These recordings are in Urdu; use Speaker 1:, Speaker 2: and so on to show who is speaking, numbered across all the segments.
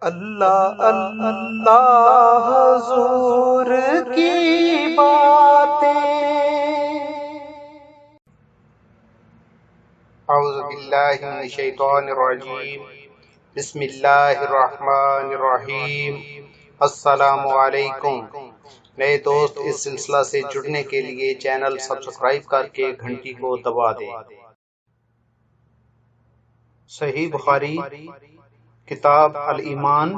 Speaker 1: اللہ اللہ حضور کی باتیں۔ اعوذ باللہ من الشیطان الرجیم، بسم اللہ الرحمن الرحیم۔ السلام علیکم۔ نئے دوست اس سلسلہ سے جڑنے کے لیے چینل سبسکرائب کر کے گھنٹی کو دبا دیں۔ صحیح بخاری کتاب الایمان،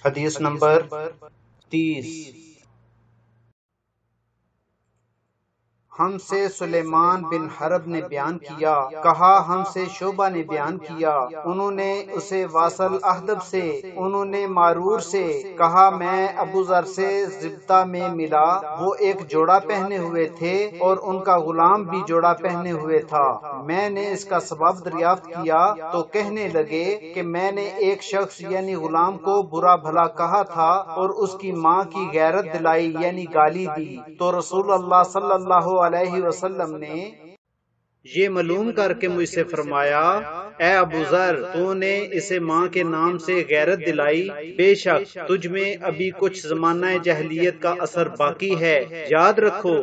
Speaker 1: حدیث نمبر 30۔ ہم سے سلیمان بن حرب نے بیان کیا، کہا ہم سے شعبہ نے بیان کیا، انہوں نے اسے واصل احدب سے، انہوں نے معرور سے، کہا میں ابو ذر سے زبدہ میں ملا، وہ ایک جوڑا پہنے ہوئے تھے اور ان کا غلام بھی جوڑا پہنے ہوئے تھا۔ میں نے اس کا سبب دریافت کیا تو کہنے لگے کہ میں نے ایک شخص یعنی غلام کو برا بھلا کہا تھا اور اس کی ماں کی غیرت دلائی یعنی گالی دی، تو رسول اللہ صلی اللہ علیہ وسلم نے یہ معلوم کر کے مجھ سے فرمایا، اے ابو ذر، تو نے اسے ماں کے نام سے غیرت دلائی، بے شک تجھ میں ابھی کچھ زمانہ جاہلیت کا اثر باقی ہے، یاد رکھو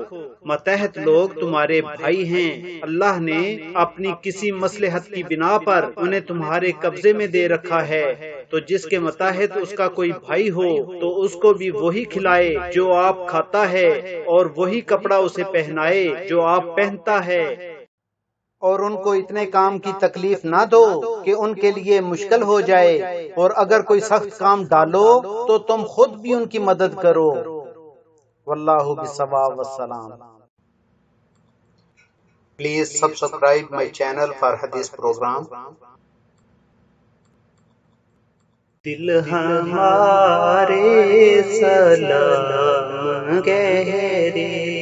Speaker 1: ماتحت لوگ تمہارے بھائی ہیں، اللہ نے اپنی کسی مصلحت کی بنا پر انہیں تمہارے قبضے میں دے رکھا ہے، تو جس کے ماتحت اس کا کوئی بھائی ہو تو اس کو بھی وہی کھلائے جو آپ کھاتا ہے اور وہی کپڑا اسے پہنائے جو آپ پہنتا ہے، اور ان کو اتنے کام کی تکلیف نہ دو کہ ان کے لیے مشکل ہو جائے، اور اگر کوئی سخت کام ڈالو تو تم خود بھی ان کی مدد کرو۔ واللہ بالصواب والسلام۔ Please subscribe my channel for حدیث پروگرام۔ دل ہمارے سلام گہرے